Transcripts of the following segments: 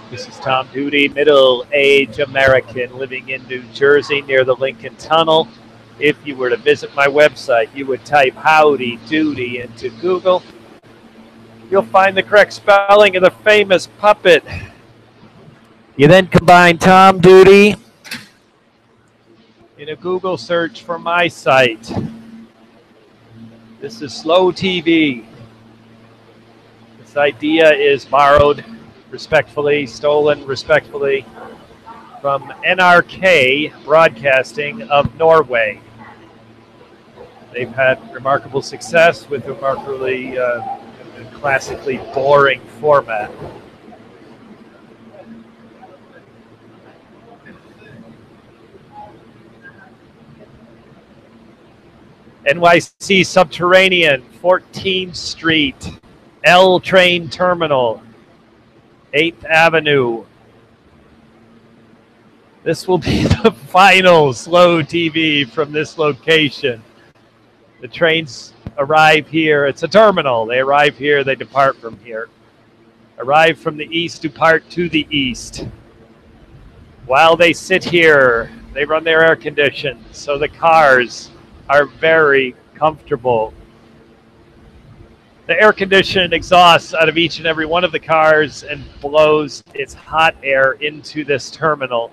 This is Tom Doody, middle-aged American living in New Jersey near the Lincoln Tunnel. If you were to visit my website, you would type Howdy Doody into Google. You'll find the correct spelling of the famous puppet. You then combine Tom Doody in a Google search for my site. This is Slow TV. This idea is borrowed respectfully, stolen respectfully, from NRK Broadcasting of Norway. They've had remarkable success with remarkably classically boring format. NYC Subterranean, 14th Street, L Train Terminal, 8th Avenue. This will be the final Slow TV from this location. The trains arrive here. It's a terminal. They arrive here, they depart from here. Arrive from the east, depart to the east. While they sit here, they run their air conditioning, so the cars are very comfortable. The air condition exhausts out of each and every one of the cars and blows its hot air into this terminal.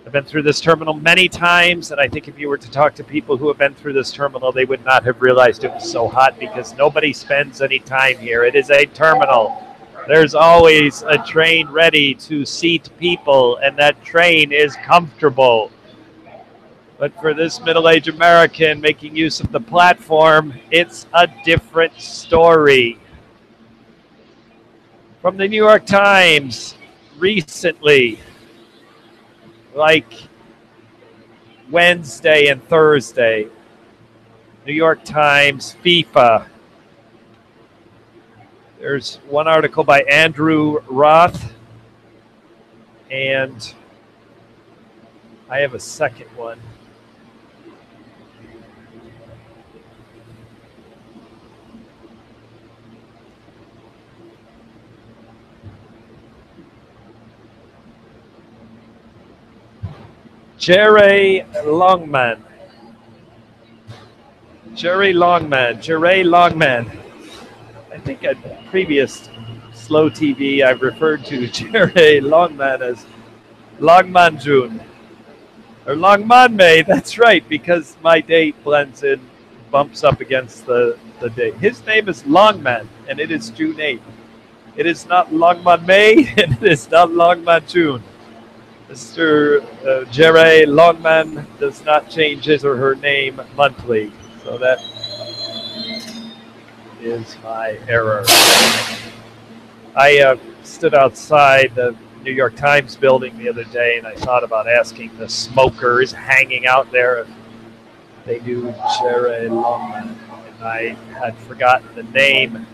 I've been through this terminal many times, and I think if you were to talk to people who have been through this terminal, they would not have realized it was so hot because nobody spends any time here. It is a terminal. There's always a train ready to seat people, and that train is comfortable. But for this middle-aged American making use of the platform, it's a different story. From the New York Times recently, like Wednesday and Thursday, New York Times FIFA. There's one article by Andrew Roth, and I have a second one. Jerry Longman. I think at previous Slow TV, I've referred to Jerry Longman as Longmanjun. Or Longmanmei, that's right, because my date blends in, bumps up against the date. His name is Longman, and it is June 8th. It is not Longmanmei, and it is not Longmanjun. Mr. Jerry Longman does not change his or her name monthly, so that is my error. I stood outside the New York Times building the other day, and I thought about asking the smokers hanging out there if they knew Jerry Longman, and I had forgotten the name,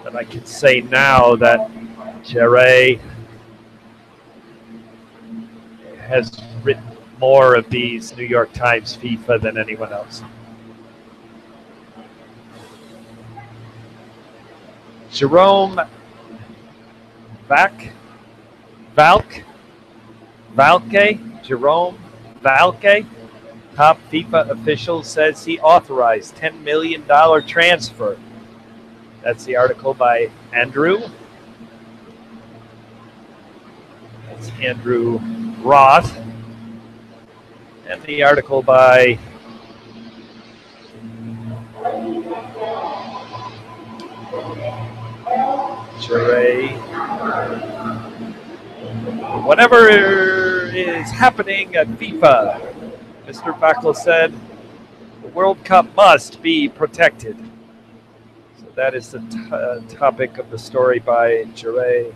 but I can say now that Jerry has written more of these New York Times FIFA than anyone else. Jerome Valke, Jerome Valke, top FIFA official, says he authorized $10 million transfer. That's the article by Andrew. That's Andrew Roth, and the article by Jerry. Whatever is happening at FIFA, Mr. Backel said, the World Cup must be protected. So that is the topic of the story by Jerry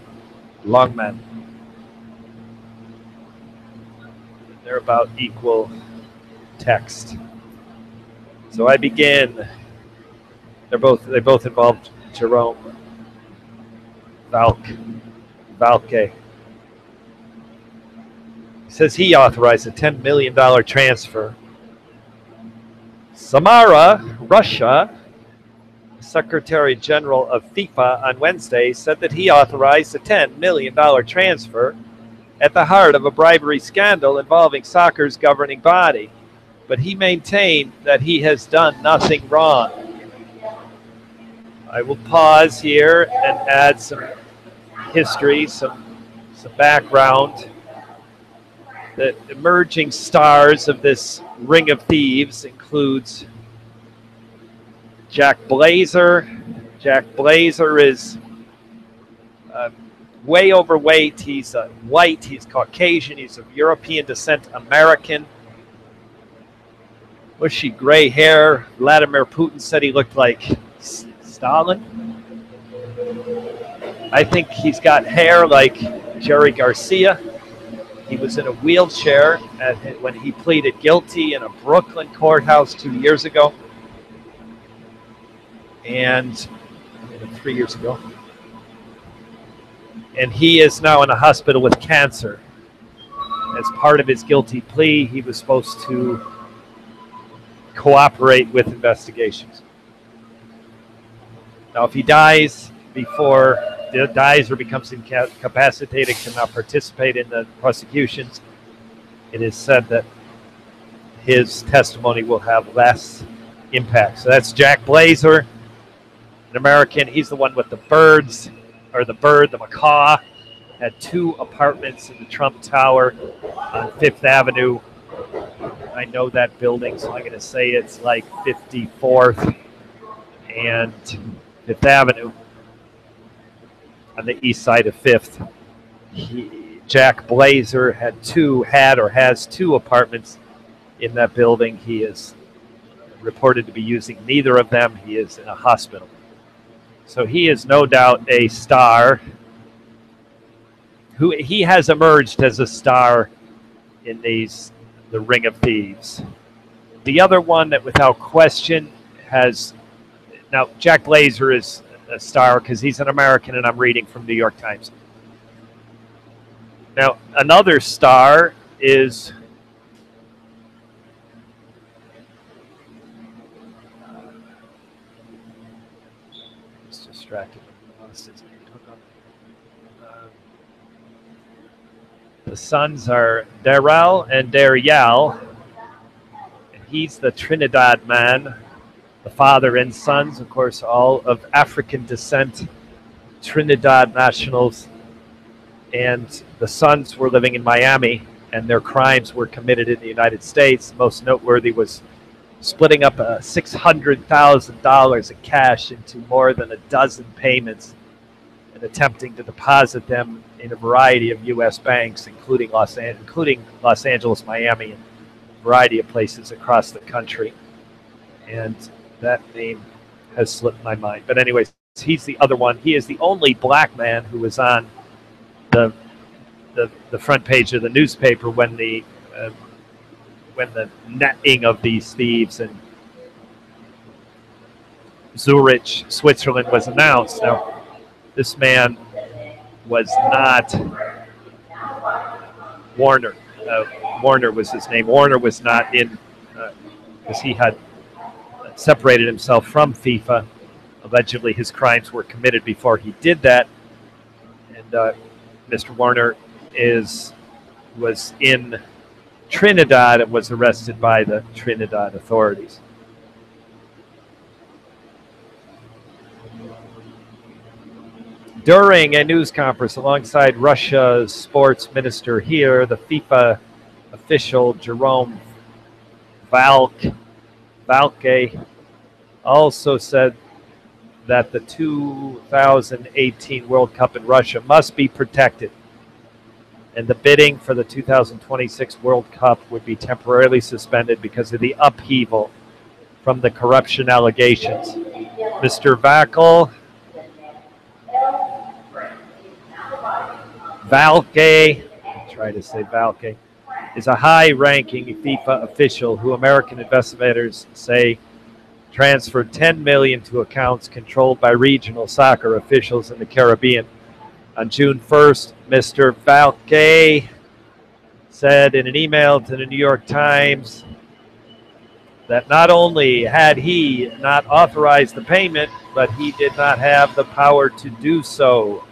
Longman. They're about equal text. So I begin. They both involved Jerome Valke. He says he authorized a $10 million transfer. Samara, Russia, Secretary General of FIFA on Wednesday said that he authorized a $10 million transfer at the heart of a bribery scandal involving soccer's governing body. But he maintained that he has done nothing wrong. I will pause here and add some history, some background. The emerging stars of this ring of thieves includes Jack Blazer. Jack Blazer is way overweight. He's white. He's Caucasian. He's of European descent, American. Bushy gray hair. Vladimir Putin said he looked like Stalin. I think he's got hair like Jerry Garcia. He was in a wheelchair when he pleaded guilty in a Brooklyn courthouse 2 years ago. And 3 years ago. And he is now in a hospital with cancer. As part of his guilty plea, he was supposed to cooperate with investigations. Now, if he dies or becomes incapacitated, cannot participate in the prosecutions, it is said that his testimony will have less impact. So that's Jack Blazer, an American. He's the one with the birds, or the macaw. Had 2 apartments in the Trump Tower on 5th Avenue. I know that building, so I'm going to say it's like 54th and 5th Avenue on the east side of 5th. Jack Blazer had or has 2 apartments in that building. He is reported to be using neither of them. He is in a hospital. So he is no doubt a star. He has emerged as a star in the Ring of Thieves. The other one that without question has, now Jack Blazer is a star because he's an American, and I'm reading from New York Times. Now another star is distracted. The sons are Darrell and Dariel, and he's the Trinidad man. The father and sons, of course, all of African descent, Trinidad nationals, and the sons were living in Miami, and their crimes were committed in the United States. Most noteworthy was splitting up $600,000 in cash into more than a dozen payments and attempting to deposit them in a variety of U.S. banks, including Los Angeles, Miami, and a variety of places across the country. And that name has slipped my mind. But anyways, he's the other one. He is the only black man who was on the front page of the newspaper when the netting of these thieves in Zurich, Switzerland was announced. Now, this man was not Warner. Warner was his name. Warner was not in, because he had separated himself from FIFA. Allegedly, his crimes were committed before he did that. And Mr. Warner was in Trinidad and was arrested by the Trinidad authorities. During a news conference alongside Russia's sports minister here, the FIFA official Jerome Valcke also said that the 2018 World Cup in Russia must be protected, and the bidding for the 2026 World Cup would be temporarily suspended because of the upheaval from the corruption allegations. Mr. Valcke, is a high-ranking FIFA official who American investigators say transferred $10 million to accounts controlled by regional soccer officials in the Caribbean. On June 1st, Mr. Valcke said in an email to the New York Times that not only had he not authorized the payment, but he did not have the power to do so.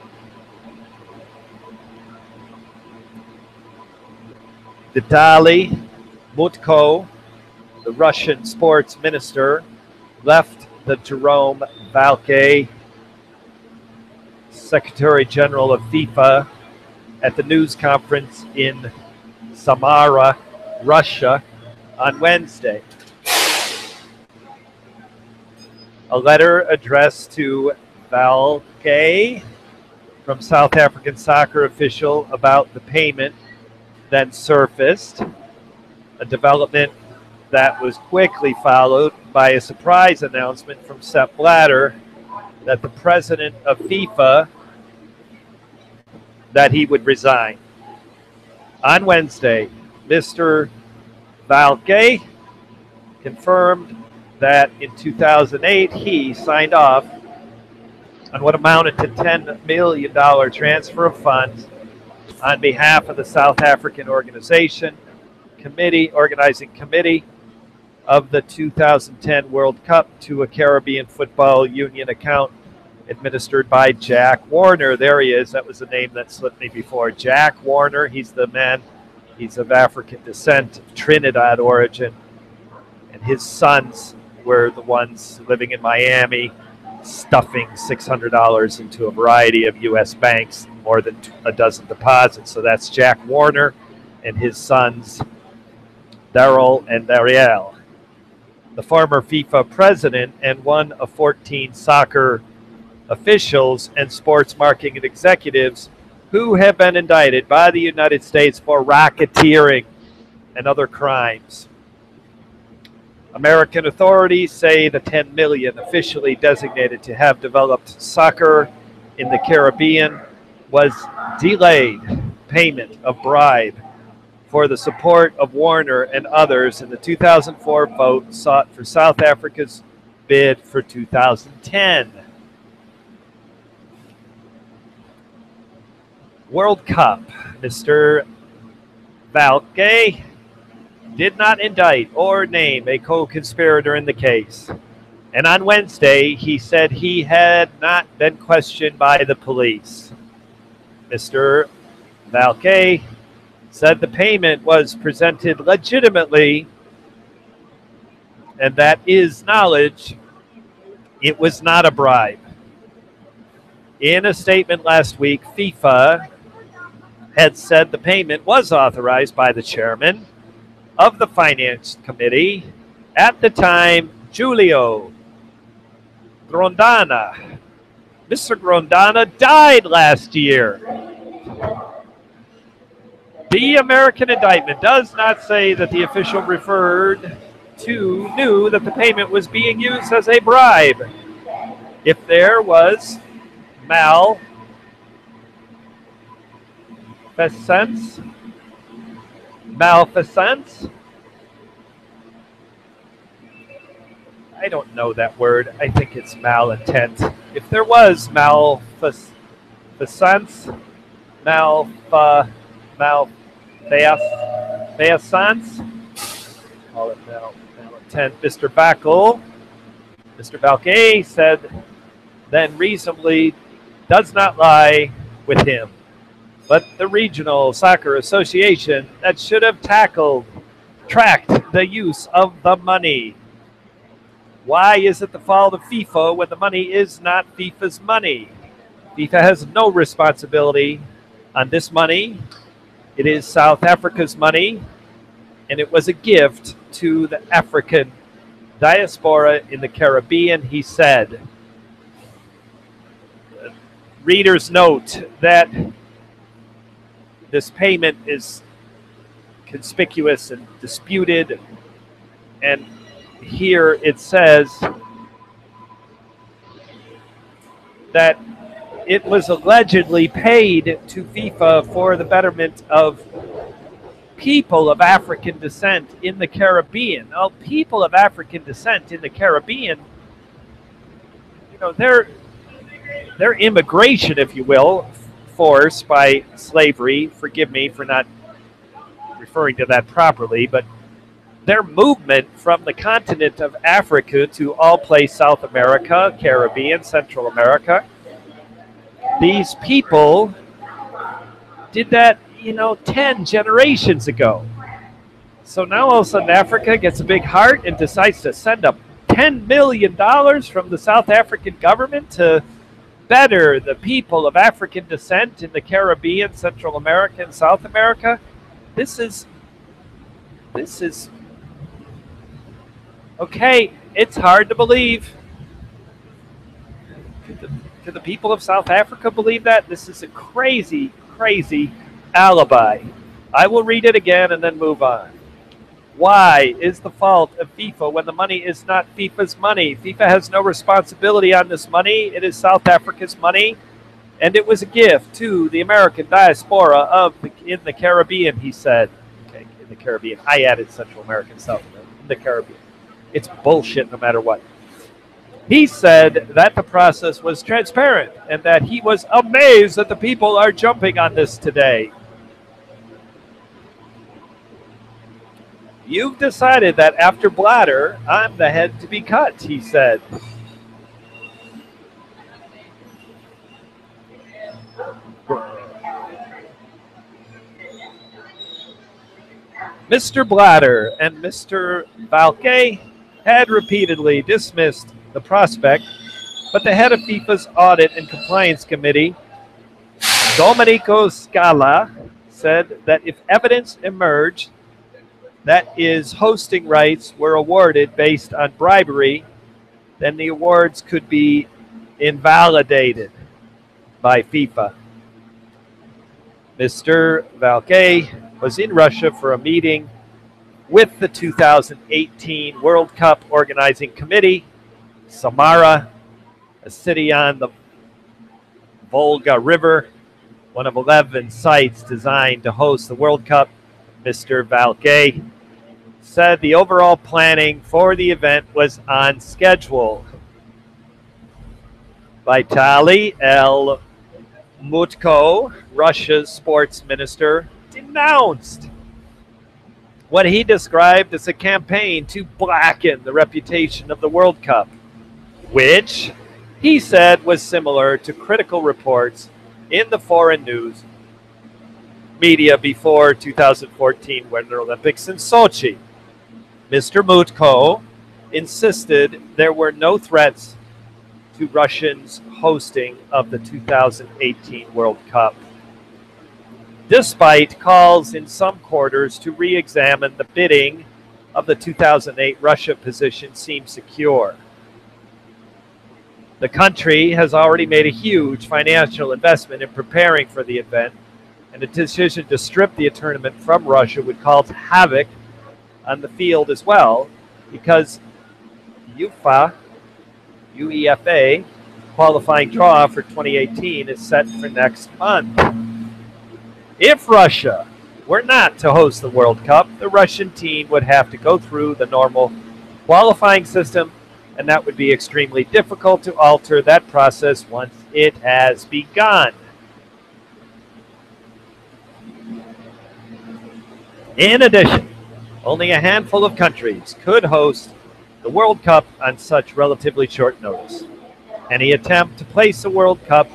Vitaly Mutko, the Russian sports minister, left the Jerome Valke, Secretary General of FIFA, at the news conference in Samara, Russia, on Wednesday. A letter addressed to Valke from South African soccer official about the payment then surfaced, a development that was quickly followed by a surprise announcement from Sepp Blatter that the president of FIFA that he would resign. On Wednesday, Mr. Valke confirmed that in 2008 he signed off on what amounted to $10 million transfer of funds on behalf of the South African organizing committee of the 2010 World Cup to a Caribbean Football Union account administered by Jack Warner. There he is. That was a name that slipped me before. Jack Warner. He's the man. He's of African descent, Trinidad origin. And his sons were the ones living in Miami, stuffing $600 into a variety of U.S. banks, more than a dozen deposits. So that's Jack Warner and his sons, Daryl and Dariel. The former FIFA president and one of 14 soccer officials and sports marketing executives who have been indicted by the United States for racketeering and other crimes. American authorities say the $10 million officially designated to have developed soccer in the Caribbean was delayed payment of bribe for the support of Warner and others in the 2004 vote sought for South Africa's bid for 2010. World Cup. Mr. Valke did not indict or name a co-conspirator in the case. And on Wednesday, he said he had not been questioned by the police. Mr. Valke said the payment was presented legitimately, and that is knowledge. It was not a bribe. In a statement last week, FIFA had said the payment was authorized by the chairman of the Finance Committee at the time, Giulio Grondona. Mr. Grondona died last year. The American indictment does not say that the official referred to knew that the payment was being used as a bribe. If there was malfeasance, I don't know that word. I think it's malintent. If there was malfeasance, call it malintent. Mr. Valke said then reasonably does not lie with him. But the Regional Soccer Association that should have tracked the use of the money. Why is it the fault of FIFA when the money is not FIFA's money? FIFA has no responsibility on this money. It is South Africa's money, and it was a gift to the African diaspora in the Caribbean, he said. Readers note that this payment is conspicuous and disputed, and here it says that it was allegedly paid to FIFA for the betterment of people of African descent in the Caribbean. Now, people of African descent in the Caribbean, you know, their immigration, if you will, forced by slavery, forgive me for not referring to that properly, but their movement from the continent of Africa to all place South America, Caribbean, Central America. These people did that, 10 generations ago. So now all of a sudden Africa gets a big heart and decides to send up $10 million from the South African government to better the people of African descent in the Caribbean, Central America, and South America. This is okay, it's hard to believe. Could the people of South Africa believe that? This is a crazy, crazy alibi. I will read it again and then move on. Why is the fault of FIFA when the money is not FIFA's money? FIFA has no responsibility on this money. It is South Africa's money, and it was a gift to the American diaspora in the Caribbean, he said. Okay, in the Caribbean. I added Central America and South America. In the Caribbean. It's bullshit no matter what. He said that the process was transparent and that he was amazed that the people are jumping on this today. You've decided that after Blatter, I'm the head to be cut, he said. Mr. Blatter and Mr. Valquet had repeatedly dismissed the prospect, but the head of FIFA's Audit and Compliance Committee, Domenico Scala, said that if evidence emerged that is hosting rights were awarded based on bribery, then the awards could be invalidated by FIFA. Mr. Valquet was in Russia for a meeting with the 2018 World Cup Organizing Committee, Samara, a city on the Volga River, one of 11 sites designed to host the World Cup. Mr. Valquet said the overall planning for the event was on schedule. Vitaly Mutko, Russia's sports minister, denounced what he described as a campaign to blacken the reputation of the World Cup, which he said was similar to critical reports in the foreign news media before 2014 Winter Olympics in Sochi. Mr. Mutko insisted there were no threats to Russians' hosting of the 2018 World Cup, despite calls in some quarters to re-examine the bidding of the 2008 Russia position seemed secure. The country has already made a huge financial investment in preparing for the event, and a decision to strip the tournament from Russia would cause havoc on the field as well, because UEFA qualifying draw for 2018 is set for next month. If Russia were not to host the World Cup, the Russian team would have to go through the normal qualifying system, and that would be extremely difficult to alter that process once it has begun. In addition, only a handful of countries could host the World Cup on such relatively short notice. Any attempt to place a World Cup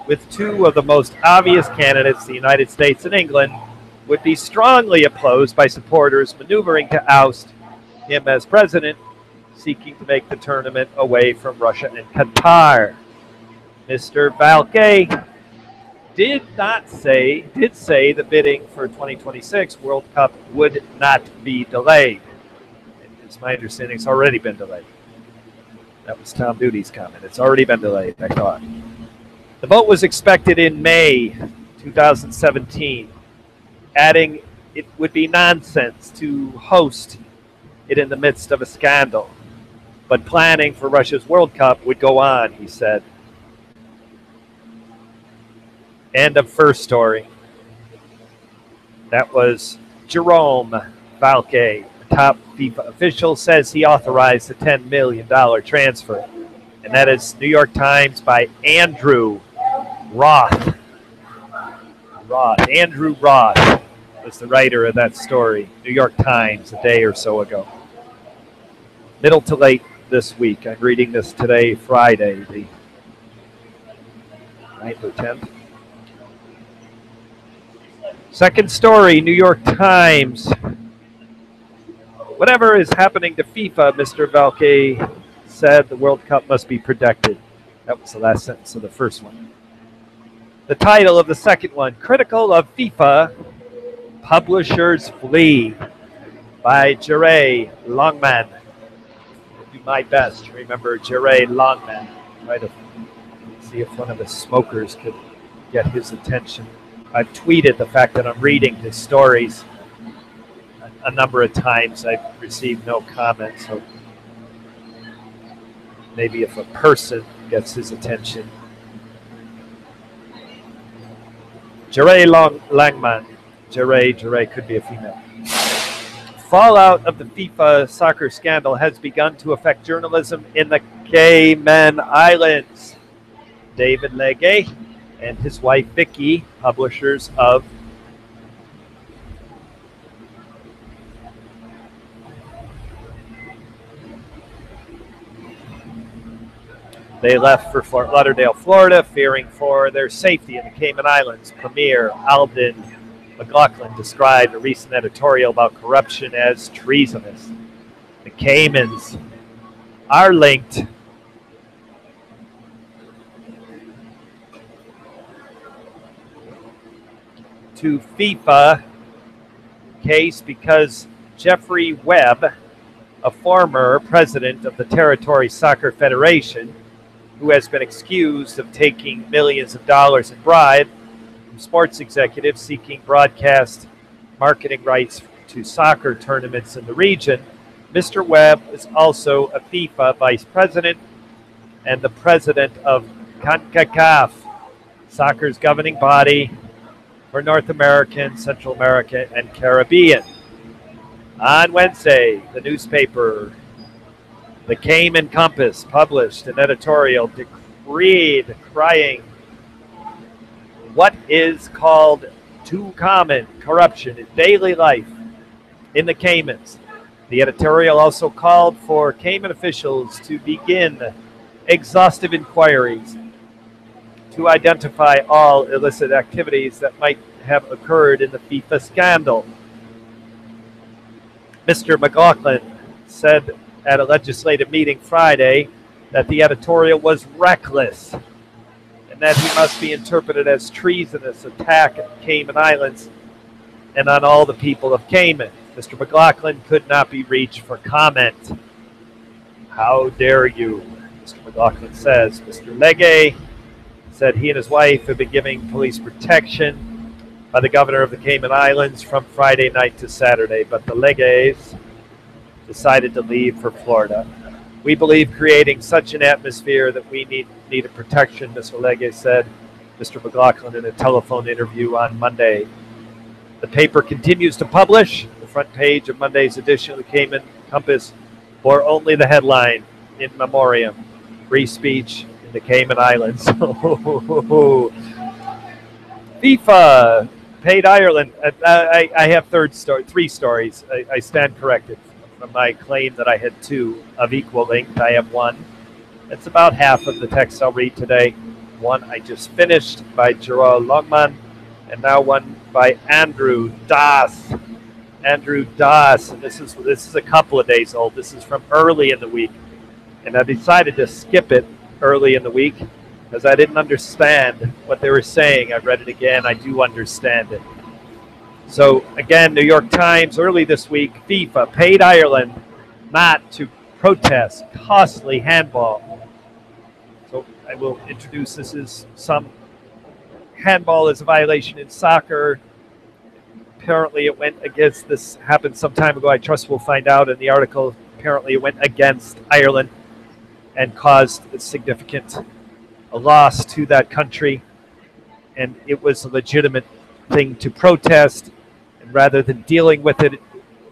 with two of the most obvious candidates, the United States and England, would be strongly opposed by supporters maneuvering to oust him as president, seeking to make the tournament away from Russia and Qatar. Mr. Valquet did say the bidding for 2026 World Cup would not be delayed. It's my understanding it's already been delayed. That was Tom Doody's comment. It's already been delayed, I thought. The vote was expected in May 2017, adding it would be nonsense to host it in the midst of a scandal. But planning for Russia's World Cup would go on, he said. End of first story. That was Jerome Valquet, a top FIFA official, says he authorized the $10 million transfer. And that is New York Times by Andrew Roth. Andrew Roth was the writer of that story. New York Times, a day or so ago. Middle to late this week. I'm reading this today, Friday, the 9th or 10th. Second story, New York Times. Whatever is happening to FIFA, Mr. Valke said the World Cup must be protected. That was the last sentence of the first one. The title of the second one, Critical of FIFA, Publishers Flee, by Jerry Longman. I'll do my best to remember Jerry Longman. Try to see if one of the smokers could get his attention. I've tweeted the fact that I'm reading his stories a number of times. I've received no comment, so maybe if a person gets his attention. Jerry Langman. Jerry could be a female. Fallout of the FIFA soccer scandal has begun to affect journalism in the Cayman Islands. David Legge and his wife Vicky, publishers of They left for Fort Lauderdale, Florida, fearing for their safety in the Cayman Islands. Premier Alden McLaughlin described a recent editorial about corruption as treasonous. The Caymans are linked to FIFA case because Jeffrey Webb, a former president of the Territory Soccer Federation, who has been accused of taking millions of dollars in bribe from sports executives seeking broadcast marketing rights to soccer tournaments in the region. Mr. Webb is also a FIFA vice president and the president of CONCACAF, soccer's governing body for North American, Central America, and Caribbean. On Wednesday, the newspaper The Cayman Compass published an editorial decrying what is called too common corruption in daily life in the Caymans. The editorial also called for Cayman officials to begin exhaustive inquiries to identify all illicit activities that might have occurred in the FIFA scandal. Mr. McLaughlin said at a legislative meeting Friday that the editorial was reckless and that he must be interpreted as treasonous attack at the Cayman Islands and on all the people of Cayman. Mr. McLaughlin could not be reached for comment. How dare you, Mr. McLaughlin says. Mr. Legge said he and his wife have been giving police protection by the governor of the Cayman Islands from Friday night to Saturday, but the Legges decided to leave for Florida. We believe creating such an atmosphere that we need a protection, Mr. Legge said, Mr. McLaughlin in a telephone interview on Monday. The paper continues to publish. The front page of Monday's edition of the Cayman Compass bore only the headline, In Memoriam, Free Speech in the Cayman Islands. FIFA paid Ireland. I have three stories. I stand corrected from my claim that I had two of equal length. I have one. It's about half of the text I'll read today. One I just finished by Gerald Longman, and now one by Andrew Das. Andrew Das, and this is a couple of days old. This is from early in the week, and I decided to skip it early in the week because I didn't understand what they were saying. I read it again. I do understand it. So, again, New York Times, early this week, FIFA paid Ireland not to protest costly handball. So I will introduce this as some handball is a violation in soccer. Apparently it went against, this happened some time ago, I trust we'll find out in the article. Apparently it went against Ireland and caused a significant loss to that country. And it was a legitimate thing to protest. And rather than dealing with it,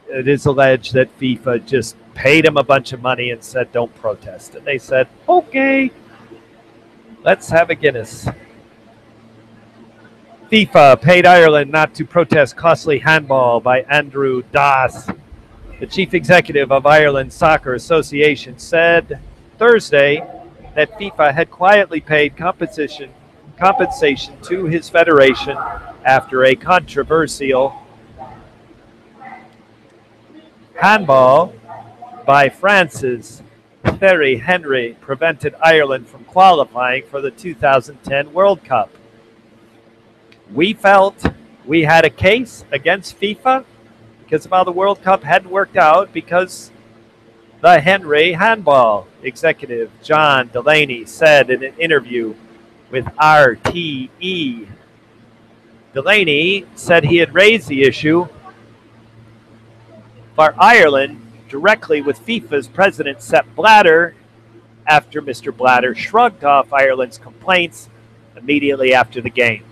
it is alleged that FIFA just paid them a bunch of money and said, don't protest. And they said, okay, let's have a Guinness. FIFA paid Ireland not to protest costly handball by Andrew Doss. The chief executive of Ireland Soccer Association said Thursday that FIFA had quietly paid compensation to his federation after a controversial handball by France's Thierry Henry prevented Ireland from qualifying for the 2010 World Cup. We felt we had a case against FIFA because of how the World Cup hadn't worked out because the Henry handball, executive John Delaney said in an interview with RTE. Delaney said he had raised the issue for Ireland directly with FIFA's president Sepp Blatter after Mr. Blatter shrugged off Ireland's complaints immediately after the game.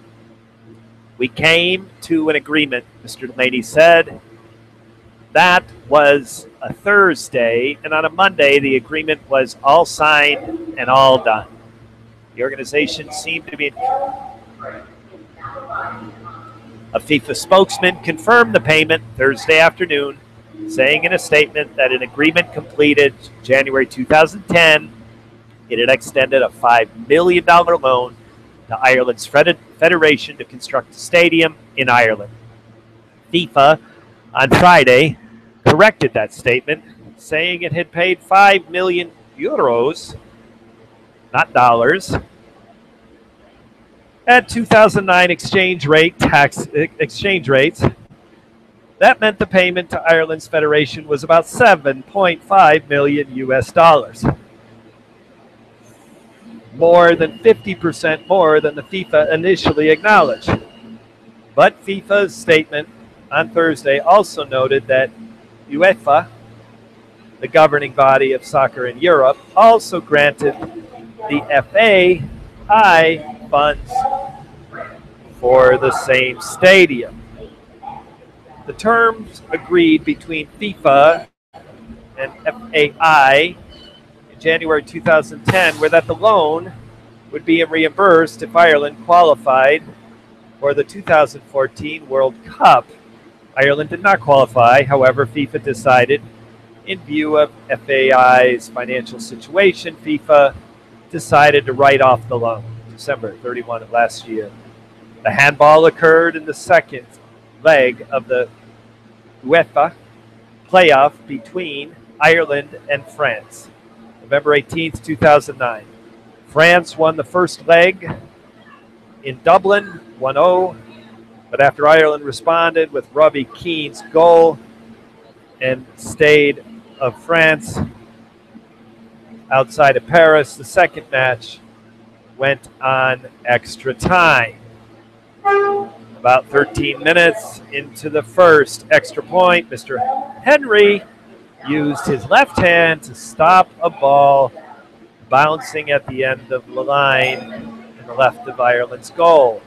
We came to an agreement, Mr. Delaney said. That was a Thursday, and on a Monday, the agreement was all signed and all done. The organization seemed to be... A FIFA spokesman confirmed the payment Thursday afternoon, saying in a statement that an agreement completed January 2010, it had extended a $5 million loan to Ireland's federation to construct a stadium in Ireland. FIFA, on Friday, corrected that statement, saying it had paid 5 million euros, not dollars, at 2009 exchange rates. That meant the payment to Ireland's federation was about 7.5 million US dollars. More than 50% more than the FIFA initially acknowledged. But FIFA's statement on Thursday also noted that UEFA, the governing body of soccer in Europe, also granted the FAI funds for the same stadium. The terms agreed between FIFA and FAI in January 2010 were that the loan would be reimbursed if Ireland qualified for the 2014 World Cup. Ireland did not qualify. However, FIFA decided, in view of FAI's financial situation, FIFA decided to write off the loan December 31 of last year. The handball occurred in the second leg of the UEFA playoff between Ireland and France, November 18th, 2009. France won the first leg in Dublin, 1-0, but after Ireland responded with Robbie Keane's goal and stayed of France outside of Paris, the second match went on extra time. About 13 minutes into the first extra point, Mr. Henry used his left hand to stop a ball bouncing at the end of the line in the left of Ireland's goal.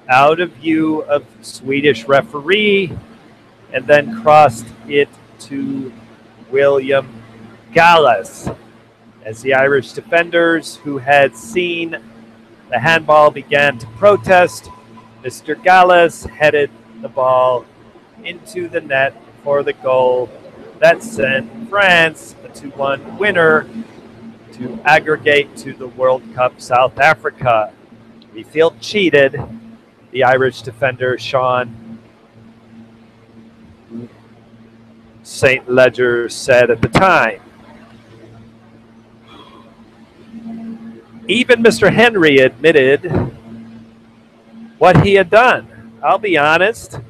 Out of view of Swedish referee, and then crossed it to William Gallas. As the Irish defenders who had seen the handball began to protest, Mr. Gallas headed the ball into the net for the goal that sent France, a 2-1 winner, to aggregate to the World Cup South Africa. We feel cheated, the Irish defender Sean St. Ledger said at the time. Even Mr. Henry admitted what he had done. I'll be honest,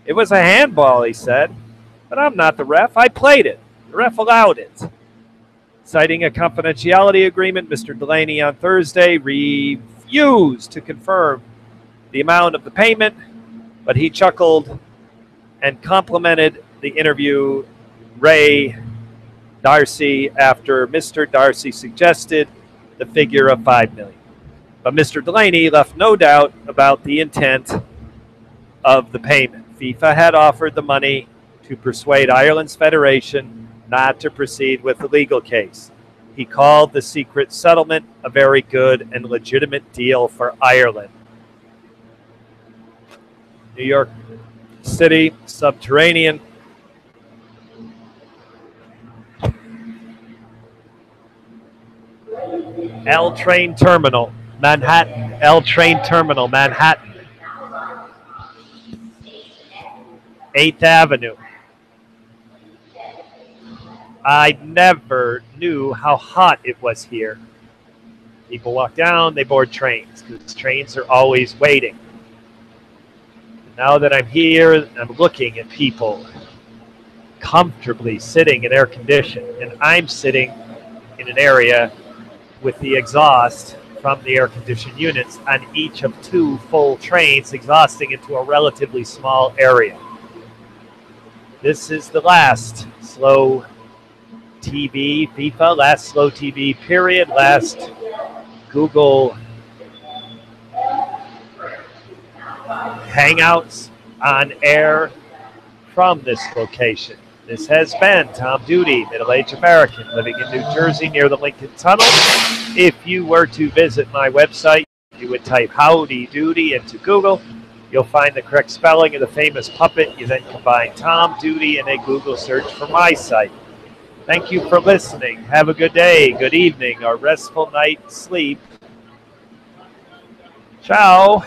it was a handball, he said, but I'm not the ref. I played it. The ref allowed it. Citing a confidentiality agreement, Mr. Delaney on Thursday refused to confirm the amount of the payment, but he chuckled and complimented the interview Ray Darcy after Mr. Darcy suggested the figure of $5 million. But Mr. Delaney left no doubt about the intent of the payment. FIFA had offered the money to persuade Ireland's federation not to proceed with the legal case. He called the secret settlement a very good and legitimate deal for Ireland. New York City, subterranean. L Train Terminal, Manhattan. L Train Terminal, Manhattan. 8th Avenue. I never knew how hot it was here. People walk down, they board trains because trains are always waiting. Now that I'm here, I'm looking at people comfortably sitting in air conditioning, and I'm sitting in an area with the exhaust from the air conditioned units on each of 2 full trains exhausting into a relatively small area. This is the last slow TV FIFA, last slow TV period, last Google Hangouts on air from this location. This has been Tom Doody, middle-aged American living in New Jersey near the Lincoln Tunnel. If you were to visit my website, you would type Howdy Doody into Google. You'll find the correct spelling of the famous puppet. You then combine Tom Doody in a Google search for my site. Thank you for listening. Have a good day, good evening, or restful night sleep. Ciao.